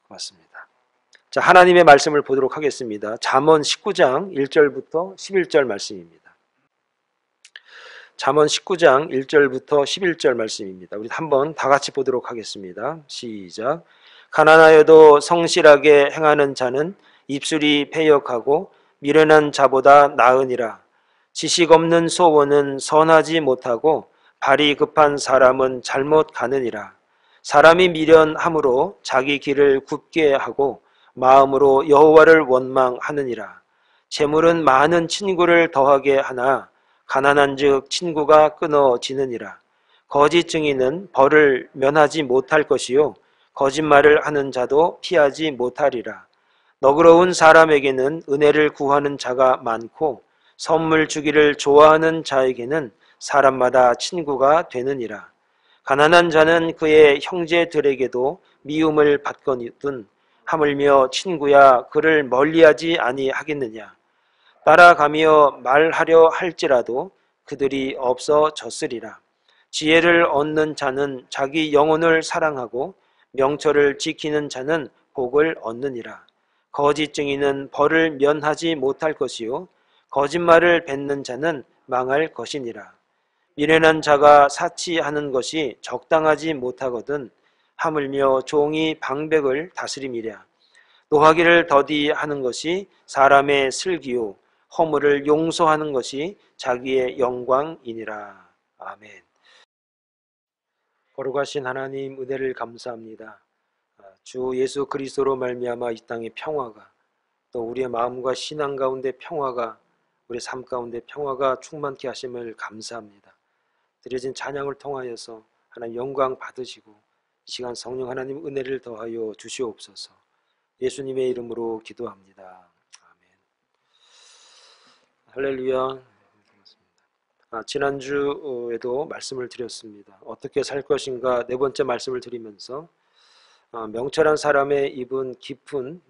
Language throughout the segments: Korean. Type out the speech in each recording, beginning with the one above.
맞습니다. 자, 하나님의 말씀을 보도록 하겠습니다. 잠언 19장 1절부터 11절 말씀입니다. 잠언 19장 1절부터 11절 말씀입니다. 우리 한번 다 같이 보도록 하겠습니다. 시작. 가난하여도 성실하게 행하는 자는 입술이 패역하고 미련한 자보다 나으니라. 지식 없는 소원은 선하지 못하고 발이 급한 사람은 잘못 가느니라. 사람이 미련함으로 자기 길을 굽게 하고 마음으로 여호와를 원망하느니라. 재물은 많은 친구를 더하게 하나 가난한즉 친구가 끊어지느니라. 거짓 증인은 벌을 면하지 못할 것이요 거짓말을 하는 자도 피하지 못하리라. 너그러운 사람에게는 은혜를 구하는 자가 많고 선물 주기를 좋아하는 자에게는 사람마다 친구가 되느니라. 가난한 자는 그의 형제들에게도 미움을 받거든 하물며 친구야 그를 멀리하지 아니하겠느냐. 따라가며 말하려 할지라도 그들이 없어졌으리라. 지혜를 얻는 자는 자기 영혼을 사랑하고 명철을 지키는 자는 복을 얻느니라. 거짓 증인은 벌을 면하지 못할 것이요 거짓말을 뱉는 자는 망할 것이니라. 미련한 자가 사치하는 것이 적당하지 못하거든 하물며 종이 방백을 다스림이랴. 노하기를 더디하는 것이 사람의 슬기요 허물을 용서하는 것이 자기의 영광이니라. 아멘. 거룩하신 하나님 은혜를 감사합니다. 주 예수 그리스도로 말미암아 이 땅의 평화가 또 우리의 마음과 신앙 가운데 평화가 우리 삶 가운데 평화가 충만케 하심을 감사합니다. 드려진 찬양을 통하여서 하나님 영광 받으시고 이 시간 성령 하나님 은혜를 더하여 주시옵소서. 예수님의 이름으로 기도합니다. 아멘. 할렐루야. 지난주에도 말씀을 드렸습니다. 어떻게 살 것인가 네 번째 말씀을 드리면서 명철한 사람의 입은 깊은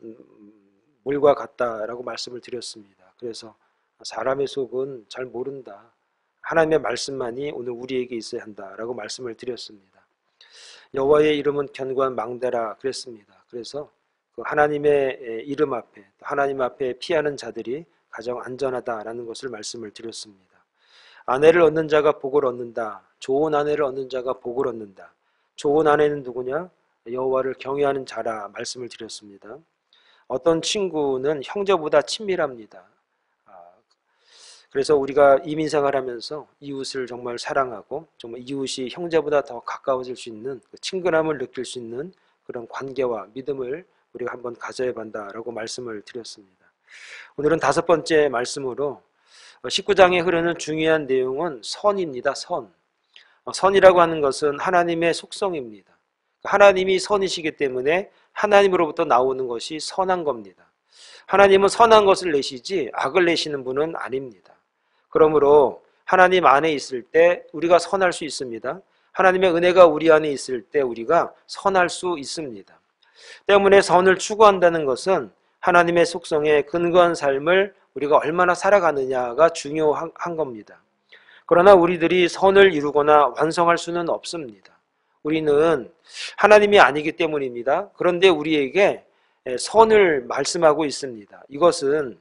물과 같다라고 말씀을 드렸습니다. 그래서 사람의 속은 잘 모른다. 하나님의 말씀만이 오늘 우리에게 있어야 한다라고 말씀을 드렸습니다. 여호와의 이름은 견고한 망대라 그랬습니다. 그래서 그 하나님의 이름 앞에 하나님 앞에 피하는 자들이 가장 안전하다라는 것을 말씀을 드렸습니다. 아내를 얻는 자가 복을 얻는다. 좋은 아내를 얻는 자가 복을 얻는다. 좋은 아내는 누구냐? 여호와를 경외하는 자라 말씀을 드렸습니다. 어떤 친구는 형제보다 친밀합니다. 그래서 우리가 이민생활하면서 이웃을 정말 사랑하고 정말 이웃이 형제보다 더 가까워질 수 있는 친근함을 느낄 수 있는 그런 관계와 믿음을 우리가 한번 가져야 한다라고 말씀을 드렸습니다. 오늘은 다섯 번째 말씀으로 19장에 흐르는 중요한 내용은 선입니다. 선. 선이라고 하는 것은 하나님의 속성입니다. 하나님이 선이시기 때문에 하나님으로부터 나오는 것이 선한 겁니다. 하나님은 선한 것을 내시지 악을 내시는 분은 아닙니다. 그러므로 하나님 안에 있을 때 우리가 선할 수 있습니다. 하나님의 은혜가 우리 안에 있을 때 우리가 선할 수 있습니다. 때문에 선을 추구한다는 것은 하나님의 속성에 근거한 삶을 우리가 얼마나 살아가느냐가 중요한 겁니다. 그러나 우리들이 선을 이루거나 완성할 수는 없습니다. 우리는 하나님이 아니기 때문입니다. 그런데 우리에게 선을 말씀하고 있습니다. 이것은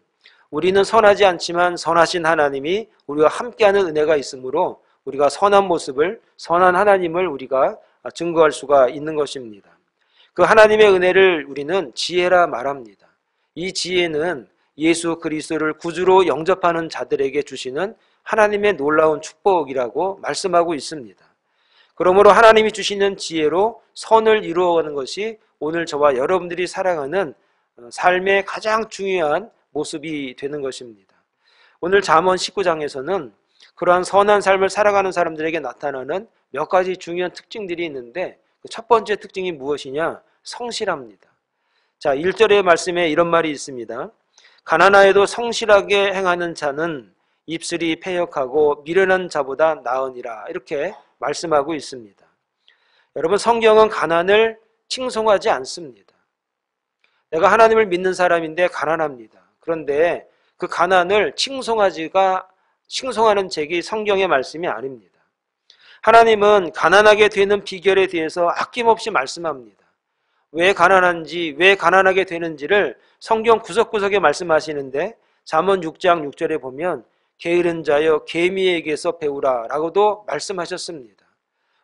우리는 선하지 않지만 선하신 하나님이 우리와 함께하는 은혜가 있으므로 우리가 선한 모습을 선한 하나님을 우리가 증거할 수가 있는 것입니다. 그 하나님의 은혜를 우리는 지혜라 말합니다. 이 지혜는 예수 그리스도를 구주로 영접하는 자들에게 주시는 하나님의 놀라운 축복이라고 말씀하고 있습니다. 그러므로 하나님이 주시는 지혜로 선을 이루어가는 것이 오늘 저와 여러분들이 살아가는 삶의 가장 중요한 모습이 되는 것입니다. 오늘 잠언 19장에서는 그러한 선한 삶을 살아가는 사람들에게 나타나는 몇 가지 중요한 특징들이 있는데 첫 번째 특징이 무엇이냐? 성실합니다. 자, 1절의 말씀에 이런 말이 있습니다. 가난하여도 성실하게 행하는 자는 입술이 패역하고 미련한 자보다 나으니라. 이렇게 말씀하고 있습니다. 여러분, 성경은 가난을 칭송하지 않습니다. 내가 하나님을 믿는 사람인데 가난합니다. 그런데 그 가난을 칭송하는 책이 성경의 말씀이 아닙니다. 하나님은 가난하게 되는 비결에 대해서 아낌없이 말씀합니다. 왜 가난한지, 왜 가난하게 되는지를 성경 구석구석에 말씀하시는데 잠언 6장 6절에 보면 게으른 자여 개미에게서 배우라 라고도 말씀하셨습니다.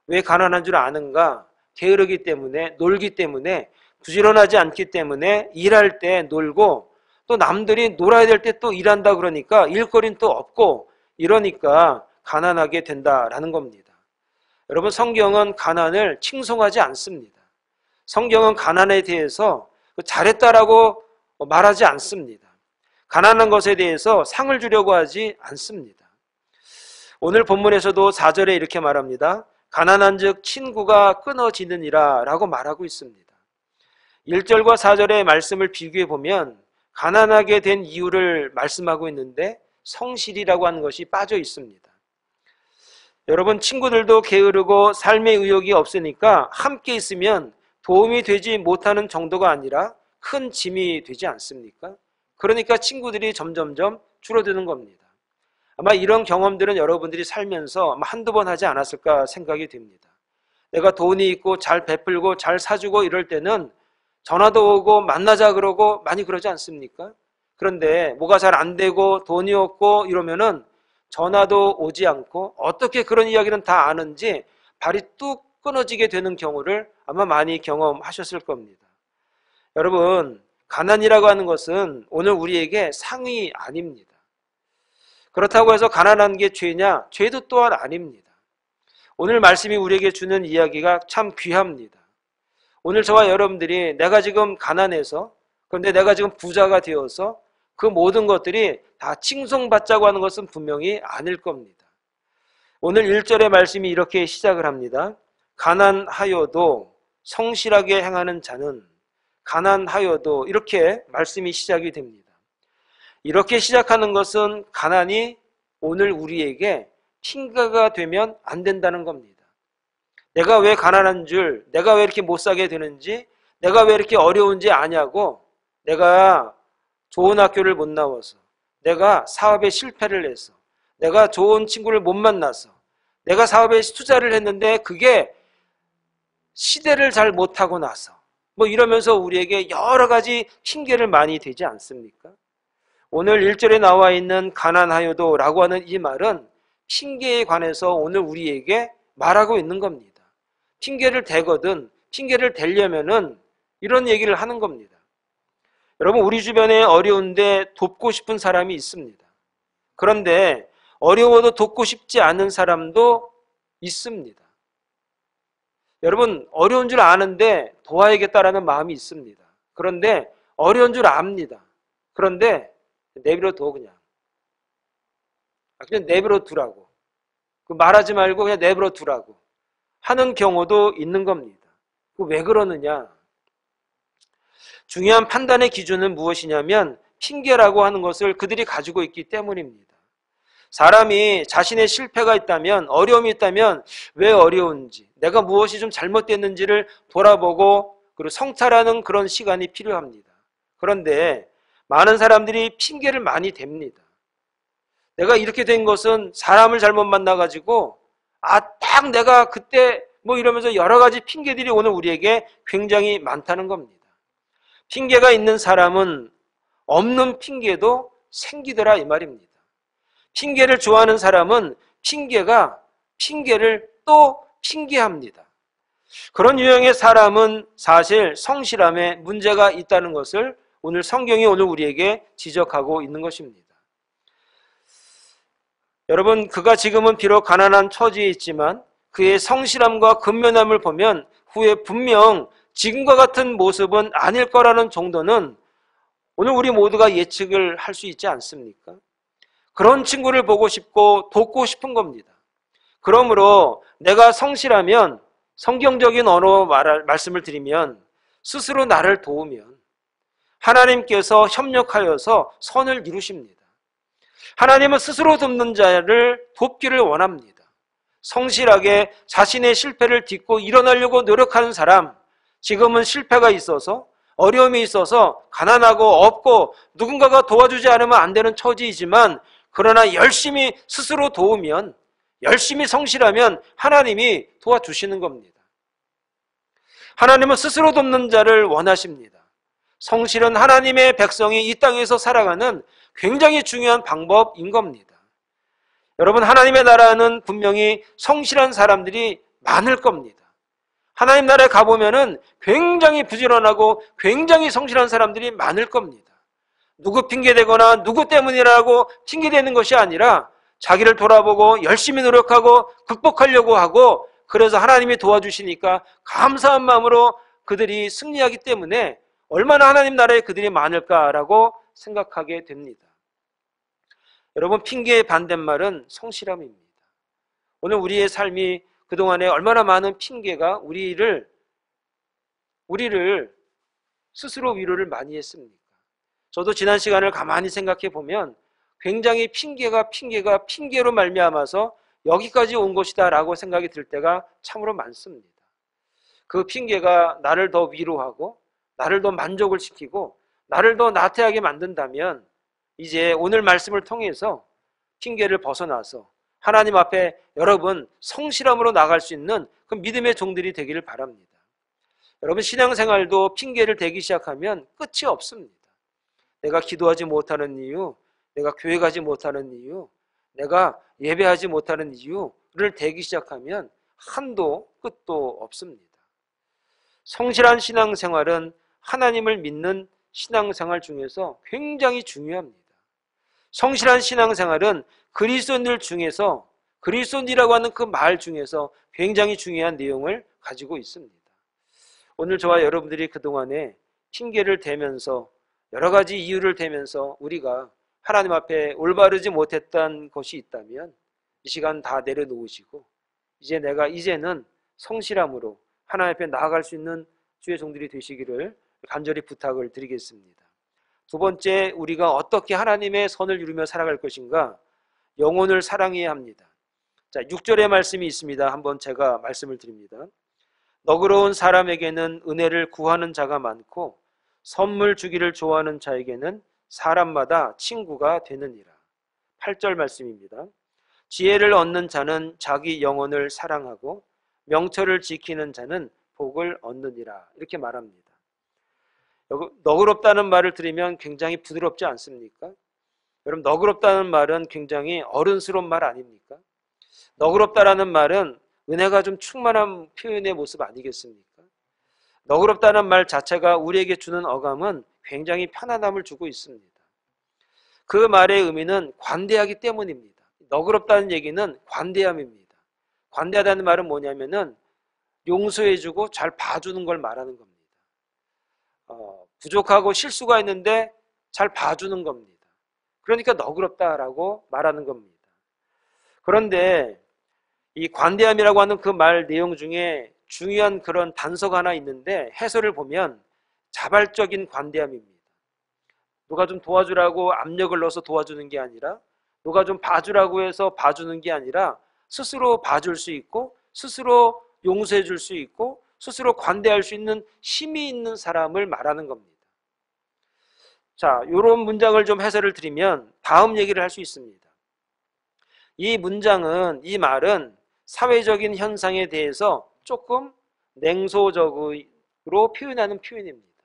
왜 가난한 줄 아는가? 게으르기 때문에, 놀기 때문에, 부지런하지 않기 때문에 일할 때 놀고 또 남들이 놀아야 될 때 또 일한다 그러니까 일거리는 또 없고 이러니까 가난하게 된다라는 겁니다. 여러분, 성경은 가난을 칭송하지 않습니다. 성경은 가난에 대해서 잘했다라고 말하지 않습니다. 가난한 것에 대해서 상을 주려고 하지 않습니다. 오늘 본문에서도 4절에 이렇게 말합니다. 가난한 즉 친구가 끊어지느니라 라고 말하고 있습니다. 1절과 4절의 말씀을 비교해 보면 가난하게 된 이유를 말씀하고 있는데 성실이라고 하는 것이 빠져 있습니다. 여러분, 친구들도 게으르고 삶의 의욕이 없으니까 함께 있으면 도움이 되지 못하는 정도가 아니라 큰 짐이 되지 않습니까? 그러니까 친구들이 점점점 줄어드는 겁니다. 아마 이런 경험들은 여러분들이 살면서 아마 한두 번 하지 않았을까 생각이 됩니다. 내가 돈이 있고 잘 베풀고 잘 사주고 이럴 때는 전화도 오고 만나자 그러고 많이 그러지 않습니까? 그런데 뭐가 잘 안 되고 돈이 없고 이러면은 전화도 오지 않고 어떻게 그런 이야기는 다 아는지 발이 뚝 끊어지게 되는 경우를 아마 많이 경험하셨을 겁니다. 여러분, 가난이라고 하는 것은 오늘 우리에게 상이 아닙니다. 그렇다고 해서 가난한 게 죄냐? 죄도 또한 아닙니다. 오늘 말씀이 우리에게 주는 이야기가 참 귀합니다. 오늘 저와 여러분들이 내가 지금 가난해서, 그런데 내가 지금 부자가 되어서 그 모든 것들이 다 칭송받자고 하는 것은 분명히 아닐 겁니다. 오늘 1절의 말씀이 이렇게 시작을 합니다. 가난하여도 성실하게 행하는 자는, 가난하여도, 이렇게 말씀이 시작이 됩니다. 이렇게 시작하는 것은 가난이 오늘 우리에게 핑계가 되면 안 된다는 겁니다. 내가 왜 가난한 줄, 내가 왜 이렇게 못 사게 되는지, 내가 왜 이렇게 어려운지 아냐고, 내가 좋은 학교를 못 나와서, 내가 사업에 실패를 해서, 내가 좋은 친구를 못 만나서, 내가 사업에 투자를 했는데 그게 시대를 잘 못하고 나서, 뭐 이러면서 우리에게 여러 가지 핑계를 많이 대지 않습니까? 오늘 1절에 나와 있는 가난하여도 라고 하는 이 말은 핑계에 관해서 오늘 우리에게 말하고 있는 겁니다. 핑계를 대거든, 핑계를 대려면은 이런 얘기를 하는 겁니다. 여러분, 우리 주변에 어려운데 돕고 싶은 사람이 있습니다. 그런데 어려워도 돕고 싶지 않은 사람도 있습니다. 여러분, 어려운 줄 아는데 도와야겠다라는 마음이 있습니다. 그런데 어려운 줄 압니다. 그런데 내버려 둬, 그냥 내버려 두라고, 말하지 말고 그냥 내버려 두라고 하는 경우도 있는 겁니다. 왜 그러느냐? 중요한 판단의 기준은 무엇이냐면 핑계라고 하는 것을 그들이 가지고 있기 때문입니다. 사람이 자신의 실패가 있다면, 어려움이 있다면 왜 어려운지, 내가 무엇이 좀 잘못됐는지를 돌아보고 그리고 성찰하는 그런 시간이 필요합니다. 그런데 많은 사람들이 핑계를 많이 댑니다. 내가 이렇게 된 것은 사람을 잘못 만나가지고, 딱 내가 그때 뭐 이러면서 여러 가지 핑계들이 오늘 우리에게 굉장히 많다는 겁니다. 핑계가 있는 사람은 없는 핑계도 생기더라 이 말입니다. 핑계를 좋아하는 사람은 핑계를 또 핑계합니다. 그런 유형의 사람은 사실 성실함에 문제가 있다는 것을 오늘 성경이 오늘 우리에게 지적하고 있는 것입니다. 여러분, 그가 지금은 비록 가난한 처지에 있지만 그의 성실함과 근면함을 보면 후에 분명 지금과 같은 모습은 아닐 거라는 정도는 오늘 우리 모두가 예측을 할 수 있지 않습니까? 그런 친구를 보고 싶고 돕고 싶은 겁니다. 그러므로 내가 성실하면, 성경적인 언어로 말씀을 드리면 스스로 나를 도우면, 하나님께서 협력하여서 선을 이루십니다. 하나님은 스스로 돕는 자를 돕기를 원합니다. 성실하게 자신의 실패를 딛고 일어나려고 노력하는 사람, 지금은 실패가 있어서 어려움이 있어서 가난하고 없고 누군가가 도와주지 않으면 안 되는 처지이지만, 그러나 열심히 스스로 도우면, 열심히 성실하면 하나님이 도와주시는 겁니다. 하나님은 스스로 돕는 자를 원하십니다. 성실은 하나님의 백성이 이 땅에서 살아가는 굉장히 중요한 방법인 겁니다. 여러분, 하나님의 나라는 분명히 성실한 사람들이 많을 겁니다. 하나님 나라에 가보면은 굉장히 부지런하고 굉장히 성실한 사람들이 많을 겁니다. 누구 핑계대거나 누구 때문이라고 핑계대는 것이 아니라 자기를 돌아보고 열심히 노력하고 극복하려고 하고, 그래서 하나님이 도와주시니까 감사한 마음으로 그들이 승리하기 때문에 얼마나 하나님 나라에 그들이 많을까라고 생각하게 됩니다. 여러분, 핑계의 반대말은 성실함입니다. 오늘 우리의 삶이 그동안에 얼마나 많은 핑계가 우리를 스스로 위로를 많이 했습니까? 저도 지난 시간을 가만히 생각해 보면 굉장히 핑계로 말미암아서 여기까지 온 것이다 라고 생각이 들 때가 참으로 많습니다. 그 핑계가 나를 더 위로하고 나를 더 만족을 시키고 나를 더 나태하게 만든다면, 이제 오늘 말씀을 통해서 핑계를 벗어나서 하나님 앞에 여러분 성실함으로 나갈 수 있는 그 믿음의 종들이 되기를 바랍니다. 여러분, 신앙생활도 핑계를 대기 시작하면 끝이 없습니다. 내가 기도하지 못하는 이유, 내가 교회 가지 못하는 이유, 내가 예배하지 못하는 이유를 대기 시작하면 한도 끝도 없습니다. 성실한 신앙생활은 하나님을 믿는 신앙생활 중에서 굉장히 중요합니다. 성실한 신앙생활은 그리스도인들 중에서, 그리스도인이라고 하는 그 말 중에서 굉장히 중요한 내용을 가지고 있습니다. 오늘 저와 여러분들이 그동안에 핑계를 대면서, 여러 가지 이유를 대면서 우리가 하나님 앞에 올바르지 못했던 것이 있다면 이 시간 다 내려놓으시고, 이제는 성실함으로 하나님 앞에 나아갈 수 있는 주의 종들이 되시기를 간절히 부탁을 드리겠습니다. 두 번째, 우리가 어떻게 하나님의 선을 이루며 살아갈 것인가? 영혼을 사랑해야 합니다. 자, 6절의 말씀이 있습니다. 한번 제가 말씀을 드립니다. 너그러운 사람에게는 은혜를 구하는 자가 많고 선물 주기를 좋아하는 자에게는 사람마다 친구가 되느니라. 8절 말씀입니다. 지혜를 얻는 자는 자기 영혼을 사랑하고 명철을 지키는 자는 복을 얻느니라. 이렇게 말합니다. 너그럽다는 말을 들으면 굉장히 부드럽지 않습니까? 여러분, 너그럽다는 말은 굉장히 어른스러운 말 아닙니까? 너그럽다라는 말은 은혜가 좀 충만한 표현의 모습 아니겠습니까? 너그럽다는 말 자체가 우리에게 주는 어감은 굉장히 편안함을 주고 있습니다. 그 말의 의미는 관대하기 때문입니다. 너그럽다는 얘기는 관대함입니다. 관대하다는 말은 뭐냐면은 용서해주고 잘 봐주는 걸 말하는 겁니다. 부족하고 실수가 있는데 잘 봐주는 겁니다. 그러니까 너그럽다라고 말하는 겁니다. 그런데 이 관대함이라고 하는 그 말 내용 중에 중요한 그런 단서가 하나 있는데, 해설을 보면 자발적인 관대함입니다. 누가 좀 도와주라고 압력을 넣어서 도와주는 게 아니라, 누가 좀 봐주라고 해서 봐주는 게 아니라 스스로 봐줄 수 있고 스스로 용서해 줄 수 있고 스스로 관대할 수 있는 힘이 있는 사람을 말하는 겁니다. 자, 이런 문장을 좀 해설을 드리면 다음 얘기를 할 수 있습니다. 이 말은 사회적인 현상에 대해서 조금 냉소적으로 표현하는 표현입니다.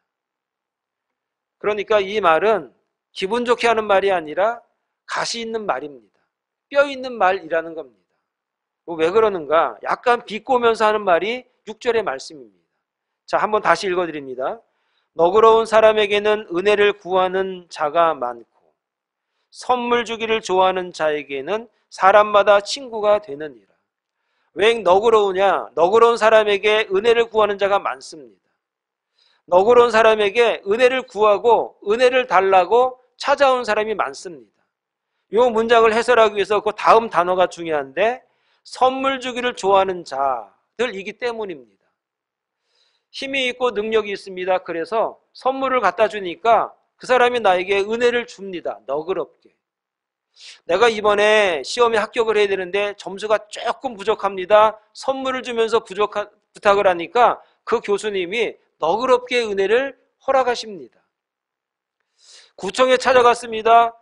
그러니까 이 말은 기분 좋게 하는 말이 아니라 가시 있는 말입니다. 뼈 있는 말이라는 겁니다. 왜 그러는가? 약간 비꼬면서 하는 말이 6절의 말씀입니다. 자, 한번 다시 읽어드립니다. 너그러운 사람에게는 은혜를 구하는 자가 많고 선물 주기를 좋아하는 자에게는 사람마다 친구가 되느니라. 왜 너그러우냐? 너그러운 사람에게 은혜를 구하는 자가 많습니다. 너그러운 사람에게 은혜를 구하고 은혜를 달라고 찾아온 사람이 많습니다. 이 문장을 해설하기 위해서 그 다음 단어가 중요한데, 선물 주기를 좋아하는 자들이기 때문입니다. 힘이 있고 능력이 있습니다. 그래서 선물을 갖다 주니까 그 사람이 나에게 은혜를 줍니다. 너그럽게. 내가 이번에 시험에 합격을 해야 되는데 점수가 조금 부족합니다. 선물을 주면서 부탁을 하니까 그 교수님이 너그럽게 은혜를 허락하십니다. 구청에 찾아갔습니다.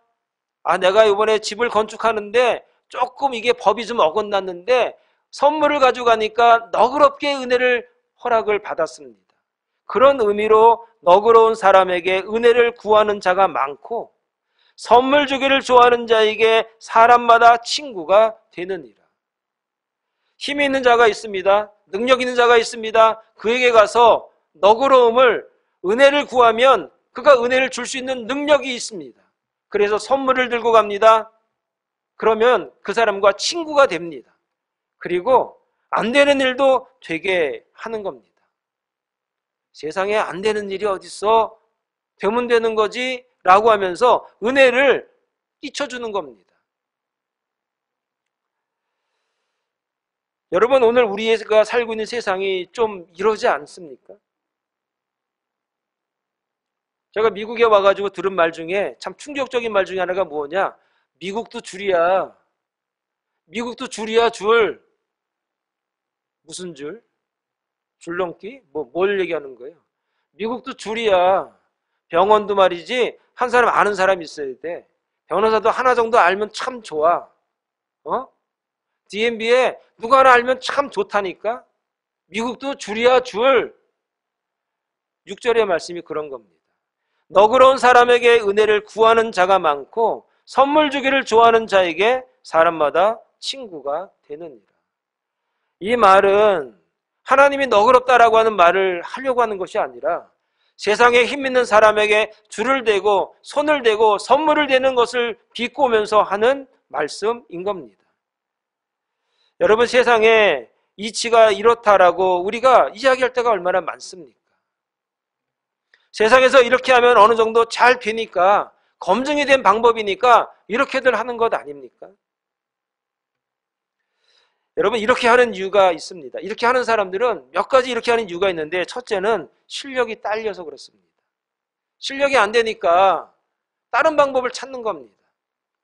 내가 이번에 집을 건축하는데 조금 이게 법이 좀 어긋났는데 선물을 가져가니까 너그럽게 은혜를 허락을 받았습니다. 그런 의미로 너그러운 사람에게 은혜를 구하는 자가 많고 선물 주기를 좋아하는 자에게 사람마다 친구가 되느니라. 힘이 있는 자가 있습니다. 능력 있는 자가 있습니다. 그에게 가서 너그러움을, 은혜를 구하면 그가 은혜를 줄 수 있는 능력이 있습니다. 그래서 선물을 들고 갑니다. 그러면 그 사람과 친구가 됩니다. 그리고 안 되는 일도 되게 하는 겁니다. 세상에 안 되는 일이 어딨어? 되면 되는 거지? 라고 하면서 은혜를 끼쳐주는 겁니다. 여러분, 오늘 우리가 살고 있는 세상이 좀 이러지 않습니까? 제가 미국에 와가지고 들은 말 중에 참 충격적인 말 중에 하나가 뭐냐? 미국도 줄이야. 미국도 줄이야, 줄. 무슨 줄? 줄넘기? 뭘 얘기하는 거예요? 미국도 줄이야. 병원도 말이지, 한 사람 아는 사람이 있어야 돼. 변호사도 하나 정도 알면 참 좋아. DMB에 누가 하나 알면 참 좋다니까? 미국도 줄이야, 줄. 6절의 말씀이 그런 겁니다. 너그러운 사람에게 은혜를 구하는 자가 많고 선물 주기를 좋아하는 자에게 사람마다 친구가 되느니라. 이 말은 하나님이 너그럽다라고 하는 말을 하려고 하는 것이 아니라 세상에 힘 있는 사람에게 줄을 대고 손을 대고 선물을 대는 것을 비꼬면서 하는 말씀인 겁니다. 여러분, 세상에 이치가 이렇다라고 우리가 이야기할 때가 얼마나 많습니까? 세상에서 이렇게 하면 어느 정도 잘 되니까, 검증이 된 방법이니까 이렇게들 하는 것 아닙니까? 여러분, 이렇게 하는 이유가 있습니다. 이렇게 하는 사람들은 몇 가지 이렇게 하는 이유가 있는데, 첫째는 실력이 딸려서 그렇습니다. 실력이 안 되니까 다른 방법을 찾는 겁니다.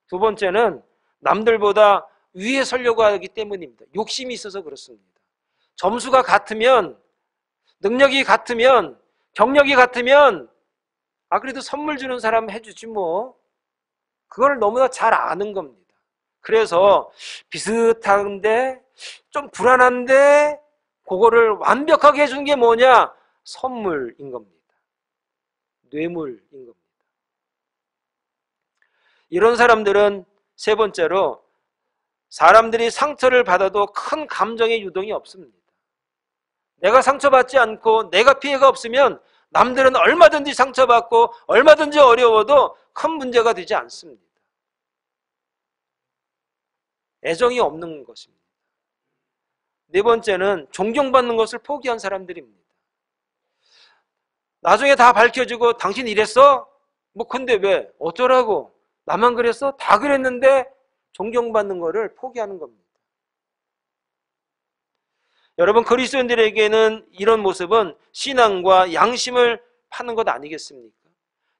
두 번째는 남들보다 위에 서려고 하기 때문입니다. 욕심이 있어서 그렇습니다. 점수가 같으면, 능력이 같으면, 경력이 같으면 그래도 선물 주는 사람 해주지 뭐. 그걸 너무나 잘 아는 겁니다. 그래서 비슷한데 좀 불안한데 그거를 완벽하게 해주는 게 뭐냐? 선물인 겁니다. 뇌물인 겁니다. 이런 사람들은 세 번째로 사람들이 상처를 받아도 큰 감정의 유동이 없습니다. 내가 상처받지 않고 내가 피해가 없으면 남들은 얼마든지 상처받고 얼마든지 어려워도 큰 문제가 되지 않습니다. 애정이 없는 것입니다. 네 번째는 존경받는 것을 포기한 사람들입니다. 나중에 다 밝혀지고 당신 이랬어? 근데 왜? 어쩌라고? 나만 그랬어? 다 그랬는데 존경받는 것을 포기하는 겁니다. 여러분, 그리스도인들에게는 이런 모습은 신앙과 양심을 파는 것 아니겠습니까?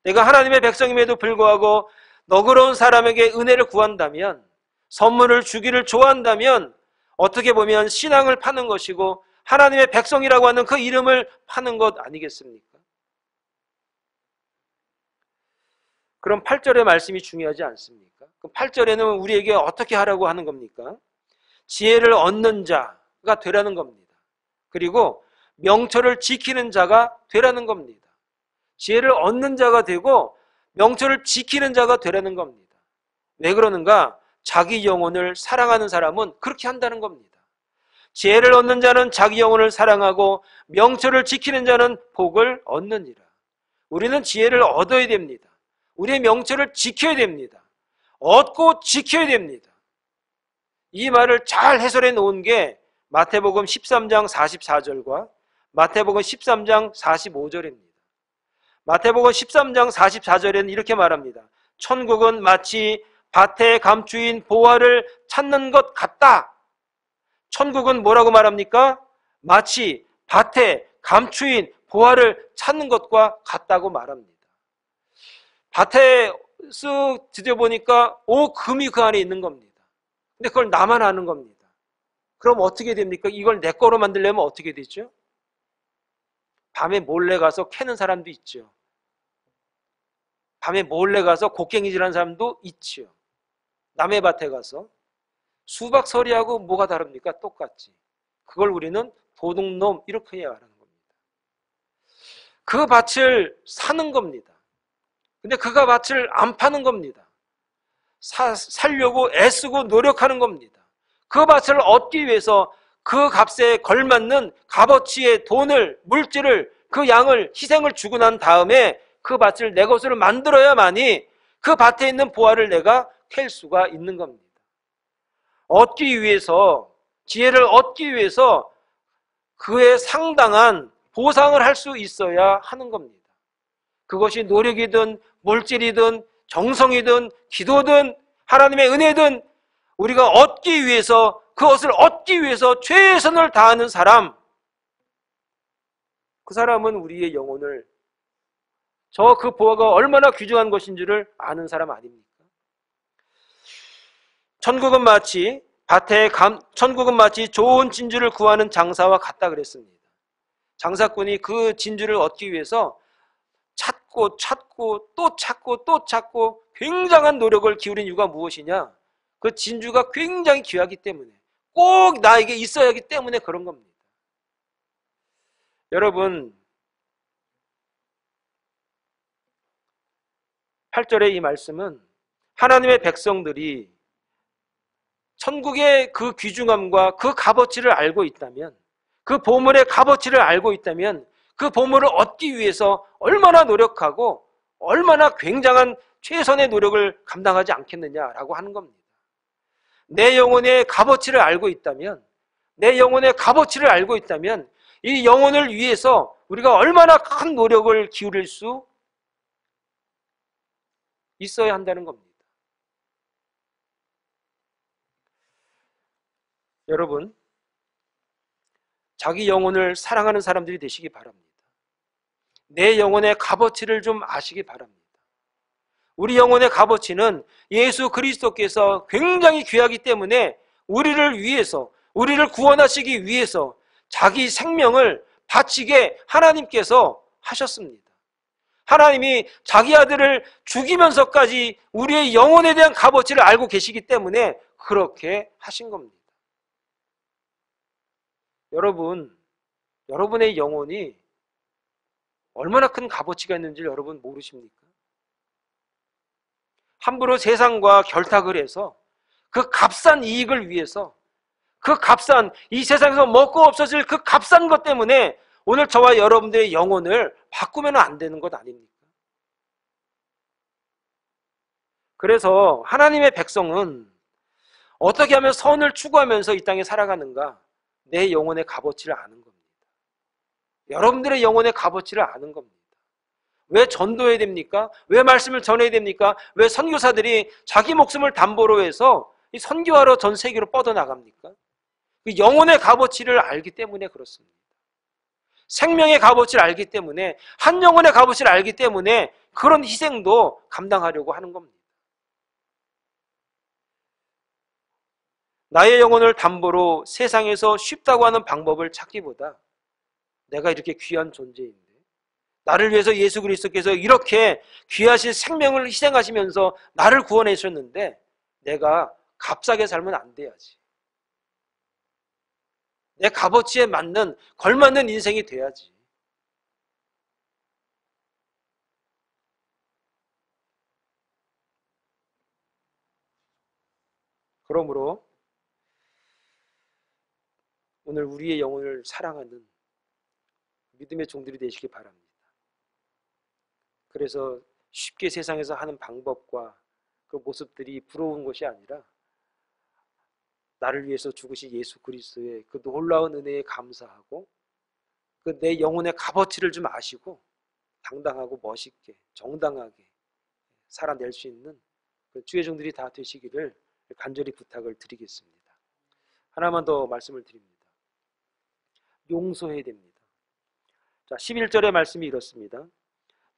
내가 하나님의 백성임에도 불구하고 너그러운 사람에게 은혜를 구한다면, 선물을 주기를 좋아한다면 어떻게 보면 신앙을 파는 것이고 하나님의 백성이라고 하는 그 이름을 파는 것 아니겠습니까? 그럼 8절의 말씀이 중요하지 않습니까? 그럼 8절에는 우리에게 어떻게 하라고 하는 겁니까? 지혜를 얻는 자가 되라는 겁니다. 그리고 명철을 지키는 자가 되라는 겁니다. 지혜를 얻는 자가 되고 명철을 지키는 자가 되라는 겁니다. 왜 그러는가? 자기 영혼을 사랑하는 사람은 그렇게 한다는 겁니다. 지혜를 얻는 자는 자기 영혼을 사랑하고 명철을 지키는 자는 복을 얻느니라. 우리는 지혜를 얻어야 됩니다. 우리의 명철을 지켜야 됩니다. 얻고 지켜야 됩니다. 이 말을 잘 해설해 놓은 게 마태복음 13장 44절과 마태복음 13장 45절입니다. 마태복음 13장 44절에는 이렇게 말합니다. 천국은 마치 밭에 감추인 보화를 찾는 것 같다. 천국은 뭐라고 말합니까? 마치 밭에 감추인 보화를 찾는 것과 같다고 말합니다. 밭에 쓱 뒤져보니까 금이 그 안에 있는 겁니다. 근데 그걸 나만 아는 겁니다. 그럼 어떻게 됩니까? 이걸 내 거로 만들려면 어떻게 되죠? 밤에 몰래 가서 캐는 사람도 있죠. 밤에 몰래 가서 곡괭이질하는 사람도 있죠. 남의 밭에 가서. 수박서리하고 뭐가 다릅니까? 똑같지. 그걸 우리는 도둑놈 이렇게 해야 하는 겁니다. 그 밭을 사는 겁니다. 근데 그가 밭을 안 파는 겁니다. 살려고 애쓰고 노력하는 겁니다. 그 밭을 얻기 위해서 그 값에 걸맞는 값어치의 돈을, 물질을, 그 양을, 희생을 주고 난 다음에 그 밭을 내 것으로 만들어야만이 그 밭에 있는 보화를 내가 캘 수가 있는 겁니다. 얻기 위해서, 지혜를 얻기 위해서 그에 상당한 보상을 할 수 있어야 하는 겁니다. 그것이 노력이든 물질이든 정성이든 기도든 하나님의 은혜든 우리가 얻기 위해서, 그것을 얻기 위해서 최선을 다하는 사람, 그 사람은 우리의 영혼을, 그 보화가 얼마나 귀중한 것인지를 아는 사람 아닙니까? 천국은 마치 좋은 진주를 구하는 장사와 같다 그랬습니다. 장사꾼이 그 진주를 얻기 위해서 찾고 또 찾고 굉장한 노력을 기울인 이유가 무엇이냐? 그 진주가 굉장히 귀하기 때문에, 꼭 나에게 있어야 하기 때문에 그런 겁니다. 여러분, 8절의 이 말씀은 하나님의 백성들이 천국의 그 귀중함과 그 값어치를 알고 있다면, 그 보물의 값어치를 알고 있다면 그 보물을 얻기 위해서 얼마나 노력하고 얼마나 굉장한 최선의 노력을 감당하지 않겠느냐라고 하는 겁니다. 내 영혼의 값어치를 알고 있다면, 이 영혼을 위해서 우리가 얼마나 큰 노력을 기울일 수 있어야 한다는 겁니다. 여러분, 자기 영혼을 사랑하는 사람들이 되시기 바랍니다. 내 영혼의 값어치를 좀 아시기 바랍니다. 우리 영혼의 값어치는 예수 그리스도께서 굉장히 귀하기 때문에 우리를 위해서, 우리를 구원하시기 위해서 자기 생명을 바치게 하나님께서 하셨습니다. 하나님이 자기 아들을 죽이면서까지 우리의 영혼에 대한 값어치를 알고 계시기 때문에 그렇게 하신 겁니다. 여러분의 영혼이 얼마나 큰 값어치가 있는지 여러분 모르십니까? 함부로 세상과 결탁을 해서 그 값싼 이익을 위해서, 그 값싼, 이 세상에서 먹고 없어질 그 값싼 것 때문에 오늘 저와 여러분들의 영혼을 바꾸면 안 되는 것 아닙니까? 그래서 하나님의 백성은 어떻게 하면 선을 추구하면서 이 땅에 살아가는가? 내 영혼의 값어치를 아는 겁니다. 여러분들의 영혼의 값어치를 아는 겁니다. 왜 전도해야 됩니까? 왜 말씀을 전해야 됩니까? 왜 선교사들이 자기 목숨을 담보로 해서 이 선교하러 전 세계로 뻗어나갑니까? 그 영혼의 값어치를 알기 때문에 그렇습니다. 생명의 값어치를 알기 때문에, 한 영혼의 값어치를 알기 때문에 그런 희생도 감당하려고 하는 겁니다. 나의 영혼을 담보로 세상에서 쉽다고 하는 방법을 찾기보다 내가 이렇게 귀한 존재인데, 나를 위해서 예수 그리스도께서 이렇게 귀하신 생명을 희생하시면서 나를 구원해 주셨는데 내가 값싸게 살면 안 돼야지. 내 값어치에 맞는, 걸맞는 인생이 돼야지. 그러므로 오늘 우리의 영혼을 사랑하는 믿음의 종들이 되시기 바랍니다. 그래서 쉽게 세상에서 하는 방법과 그 모습들이 부러운 것이 아니라 나를 위해서 죽으신 예수 그리스도의 그 놀라운 은혜에 감사하고 그 내 영혼의 값어치를 좀 아시고 당당하고 멋있게 정당하게 살아낼 수 있는 그 주의 종들이 다 되시기를 간절히 부탁을 드리겠습니다. 하나만 더 말씀을 드립니다. 용서해야 됩니다. 자, 11절의 말씀이 이렇습니다.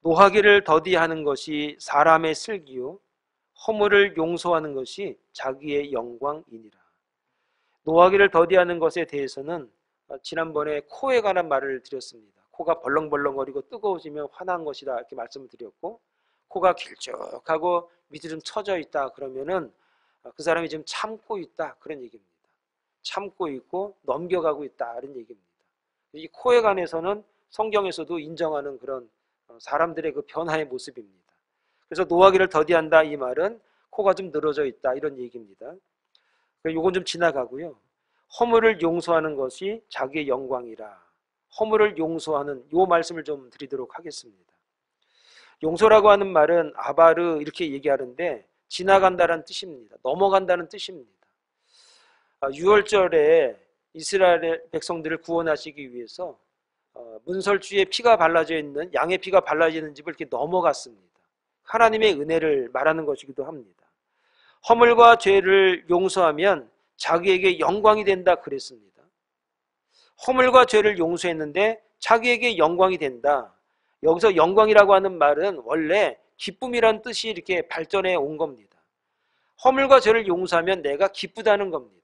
노하기를 더디하는 것이 사람의 슬기요 허물을 용서하는 것이 자기의 영광이니라. 노하기를 더디하는 것에 대해서는 지난번에 코에 관한 말을 드렸습니다. 코가 벌렁벌렁거리고 뜨거워지면 화난 것이다 이렇게 말씀을 드렸고, 코가 길쭉하고 밑이 좀 처져 있다 그러면은 그 사람이 지금 참고 있다 그런 얘기입니다. 참고 있고 넘겨가고 있다 이런 얘기입니다. 이 코에 관해서는 성경에서도 인정하는 그런 사람들의 그 변화의 모습입니다. 그래서 노하기를 더디한다 이 말은 코가 좀 늘어져 있다 이런 얘기입니다. 요건 좀 지나가고요. 허물을 용서하는 것이 자기의 영광이라. 허물을 용서하는 요 말씀을 좀 드리도록 하겠습니다. 용서라고 하는 말은 아바르 이렇게 얘기하는데 지나간다는 뜻입니다. 넘어간다는 뜻입니다. 6월절에 이스라엘 백성들을 구원하시기 위해서 문설주에 피가 발라져 있는 양의 피가 발라져 있는 집을 이렇게 넘어갔습니다. 하나님의 은혜를 말하는 것이기도 합니다. 허물과 죄를 용서하면 자기에게 영광이 된다 그랬습니다. 허물과 죄를 용서했는데 자기에게 영광이 된다. 여기서 영광이라고 하는 말은 원래 기쁨이란 뜻이 이렇게 발전해 온 겁니다. 허물과 죄를 용서하면 내가 기쁘다는 겁니다.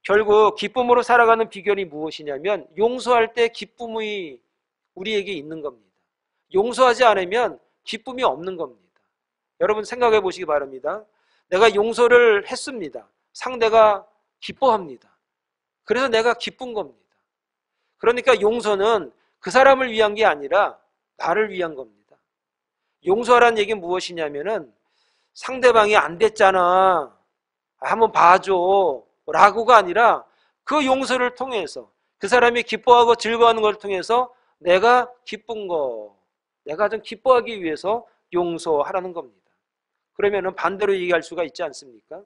결국 기쁨으로 살아가는 비결이 무엇이냐면 용서할 때 기쁨이 우리에게 있는 겁니다. 용서하지 않으면 기쁨이 없는 겁니다. 여러분 생각해 보시기 바랍니다. 내가 용서를 했습니다. 상대가 기뻐합니다. 그래서 내가 기쁜 겁니다. 그러니까 용서는 그 사람을 위한 게 아니라 나를 위한 겁니다. 용서하라는 얘기는 무엇이냐면은 상대방이 안 됐잖아, 한번 봐줘 라고가 아니라 그 용서를 통해서 그 사람이 기뻐하고 즐거워하는 걸 통해서 내가 기쁜 거, 내가 좀 기뻐하기 위해서 용서하라는 겁니다. 그러면은 반대로 얘기할 수가 있지 않습니까?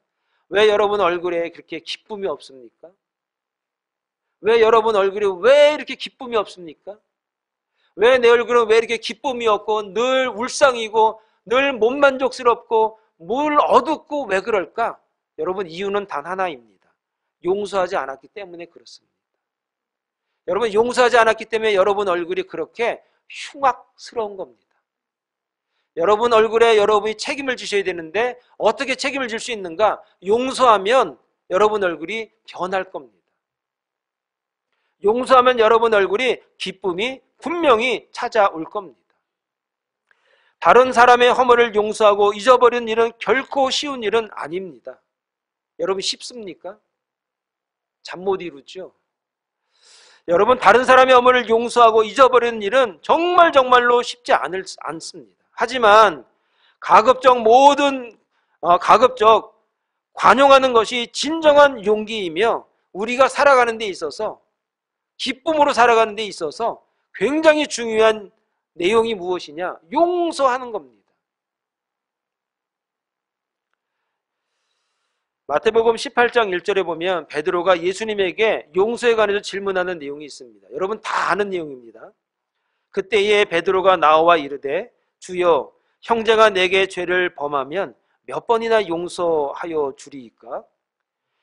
왜 여러분 얼굴에 그렇게 기쁨이 없습니까? 왜 여러분 얼굴에 왜 이렇게 기쁨이 없습니까? 왜 내 얼굴은 왜 이렇게 기쁨이 없고 늘 울상이고 늘 못만족스럽고 늘 어둡고 왜 그럴까? 여러분 이유는 단 하나입니다. 용서하지 않았기 때문에 그렇습니다. 여러분 용서하지 않았기 때문에 여러분 얼굴이 그렇게 흉악스러운 겁니다. 여러분 얼굴에 여러분이 책임을 지셔야 되는데 어떻게 책임을 질 수 있는가? 용서하면 여러분 얼굴이 변할 겁니다. 용서하면 여러분 얼굴이 기쁨이 분명히 찾아올 겁니다. 다른 사람의 허물을 용서하고 잊어버리는 일은 결코 쉬운 일은 아닙니다. 여러분 쉽습니까? 잠 못 이루죠? 여러분 정말로 사람의 허물을 용서하고 잊어버리는 일은 정말로 쉽지 않습니다. 하지만 가급적 관용하는 것이 진정한 용기이며 우리가 살아가는 데 있어서 기쁨으로 살아가는 데 있어서 굉장히 중요한 내용이 무엇이냐? 용서하는 겁니다. 마태복음 18장 1절에 보면 베드로가 예수님에게 용서에 관해서 질문하는 내용이 있습니다. 여러분 다 아는 내용입니다. 그때에 베드로가 나와 이르되 주여 형제가 내게 죄를 범하면 몇 번이나 용서하여 주리이까?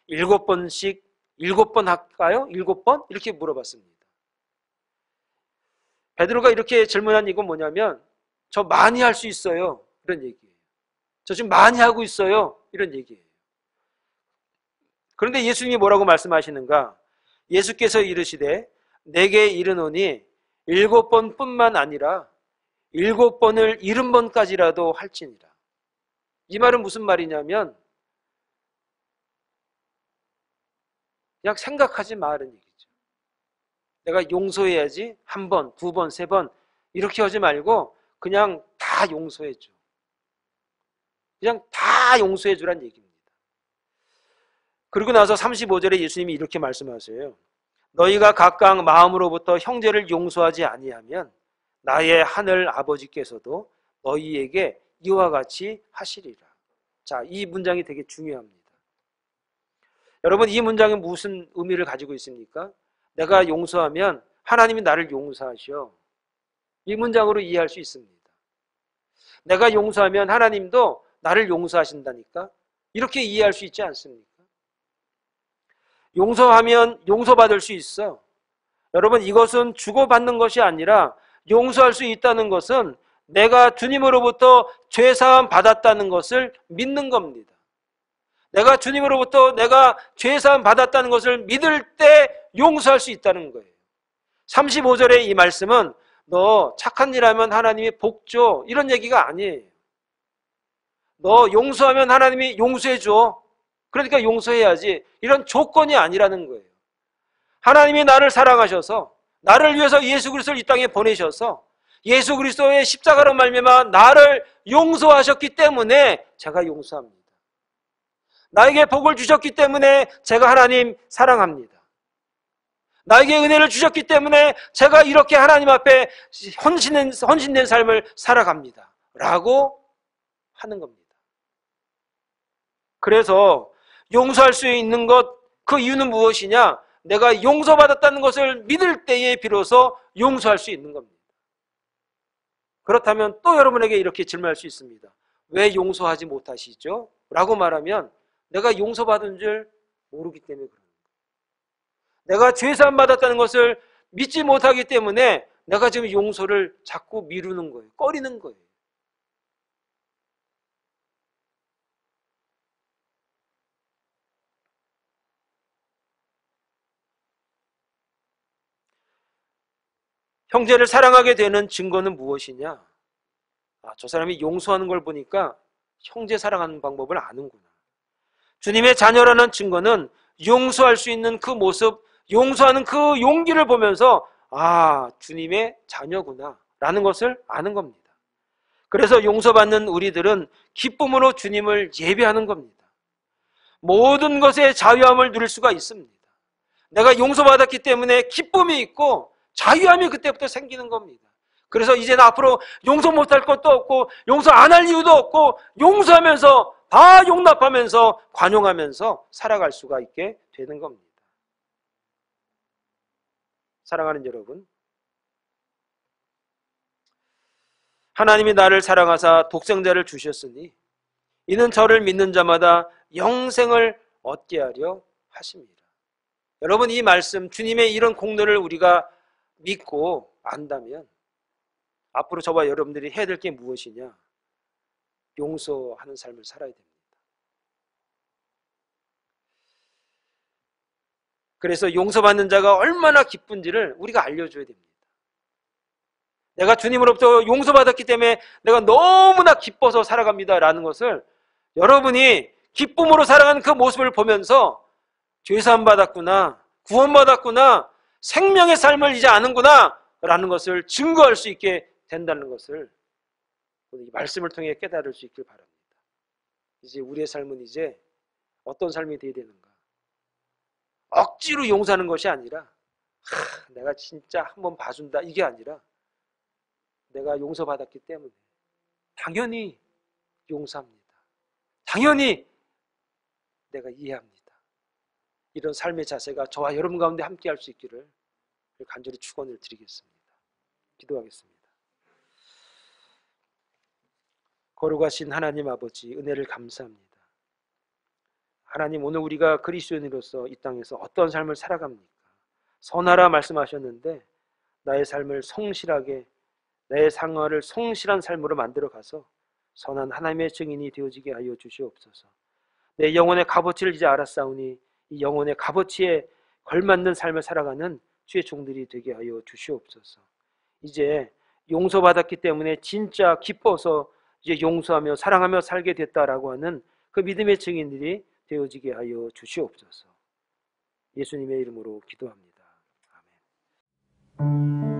7번씩 7번 할까요? 7번? 이렇게 물어봤습니다. 베드로가 이렇게 질문한 이건 뭐냐면 저 많이 할 수 있어요. 이런 얘기예요. 저 지금 많이 하고 있어요. 이런 얘기예요. 그런데 예수님이 뭐라고 말씀하시는가? 예수께서 이르시되 내게 이르노니 7번뿐만 아니라 7번을 70번까지라도 할지니라. 이 말은 무슨 말이냐면 그냥 생각하지 말은 얘기죠. 내가 용서해야지 1번, 2번, 3번 이렇게 하지 말고 그냥 다 용서해줘. 그냥 다 용서해주란 얘기입니다. 그리고 나서 35절에 예수님이 이렇게 말씀하세요. 너희가 각각 마음으로부터 형제를 용서하지 아니하면 나의 하늘 아버지께서도 너희에게 이와 같이 하시리라. 자, 이 문장이 되게 중요합니다. 여러분 이 문장이 무슨 의미를 가지고 있습니까? 내가 용서하면 하나님이 나를 용서하셔. 이 문장으로 이해할 수 있습니다. 내가 용서하면 하나님도 나를 용서하신다니까? 이렇게 이해할 수 있지 않습니까? 용서하면 용서받을 수 있어. 여러분, 이것은 주고받는 것이 아니라 용서할 수 있다는 것은 내가 주님으로부터 죄사함 받았다는 것을 믿는 겁니다. 내가 주님으로부터 내가 죄사함 받았다는 것을 믿을 때 용서할 수 있다는 거예요. 35절의 이 말씀은 너 착한 일 하면 하나님이 복 줘, 이런 얘기가 아니에요. 너 용서하면 하나님이 용서해 줘, 그러니까 용서해야지, 이런 조건이 아니라는 거예요. 하나님이 나를 사랑하셔서 나를 위해서 예수 그리스도를 이 땅에 보내셔서 예수 그리스도의 십자가로 말미암아 나를 용서하셨기 때문에 제가 용서합니다. 나에게 복을 주셨기 때문에 제가 하나님 사랑합니다. 나에게 은혜를 주셨기 때문에 제가 이렇게 하나님 앞에 헌신된 삶을 살아갑니다 라고 하는 겁니다. 그래서 용서할 수 있는 것, 그 이유는 무엇이냐? 내가 용서받았다는 것을 믿을 때에 비로소 용서할 수 있는 겁니다. 그렇다면 또 여러분에게 이렇게 질문할 수 있습니다. 왜 용서하지 못하시죠? 라고 말하면 내가 용서받은 줄 모르기 때문에 그런 거예요. 내가 죄사함 받았다는 것을 믿지 못하기 때문에 내가 지금 용서를 자꾸 미루는 거예요. 꺼리는 거예요. 형제를 사랑하게 되는 증거는 무엇이냐? 저 사람이 용서하는 걸 보니까 형제 사랑하는 방법을 아는구나. 주님의 자녀라는 증거는 용서할 수 있는 그 모습, 용서하는 그 용기를 보면서 주님의 자녀구나 라는 것을 아는 겁니다. 그래서 용서받는 우리들은 기쁨으로 주님을 예배하는 겁니다. 모든 것에 자유함을 누릴 수가 있습니다. 내가 용서받았기 때문에 기쁨이 있고 자유함이 그때부터 생기는 겁니다. 그래서 이제는 앞으로 용서 못할 것도 없고 용서 안 할 이유도 없고 용서하면서 다 용납하면서 관용하면서 살아갈 수가 있게 되는 겁니다. 사랑하는 여러분, 하나님이 나를 사랑하사 독생자를 주셨으니 이는 저를 믿는 자마다 영생을 얻게 하려 하십니다. 여러분, 이 말씀, 주님의 이런 공로를 우리가 믿고 안다면 앞으로 저와 여러분들이 해야 될 게 무엇이냐? 용서하는 삶을 살아야 됩니다. 그래서 용서받는 자가 얼마나 기쁜지를 우리가 알려줘야 됩니다. 내가 주님으로부터 용서받았기 때문에 내가 너무나 기뻐서 살아갑니다 라는 것을 여러분이 기쁨으로 살아가는 그 모습을 보면서 죄사함 받았구나, 구원받았구나, 생명의 삶을 이제 아는구나 라는 것을 증거할 수 있게 된다는 것을 이 말씀을 통해 깨달을 수 있길 바랍니다. 이제 우리의 삶은 이제 어떤 삶이 되어야 되는가? 억지로 용서하는 것이 아니라 내가 진짜 한번 봐준다, 이게 아니라 내가 용서받았기 때문에 당연히 용서합니다. 당연히 내가 이해합니다. 이런 삶의 자세가 저와 여러분 가운데 함께 할 수 있기를 간절히 축원을 드리겠습니다. 기도하겠습니다. 거룩하신 하나님 아버지, 은혜를 감사합니다. 하나님, 오늘 우리가 그리스도인으로서 이 땅에서 어떤 삶을 살아갑니까? 선하라 말씀하셨는데 나의 삶을 성실하게, 내 생활을 성실한 삶으로 만들어가서 선한 하나님의 증인이 되어지게 하여 주시옵소서. 내 영혼의 값어치를 이제 알았사오니 이 영혼의 값어치에 걸맞는 삶을 살아가는 주의 종들이 되게 하여 주시옵소서. 이제 용서받았기 때문에 진짜 기뻐서 이제 용서하며 사랑하며 살게 됐다라고 하는 그 믿음의 증인들이 되어지게 하여 주시옵소서. 예수님의 이름으로 기도합니다. 아멘.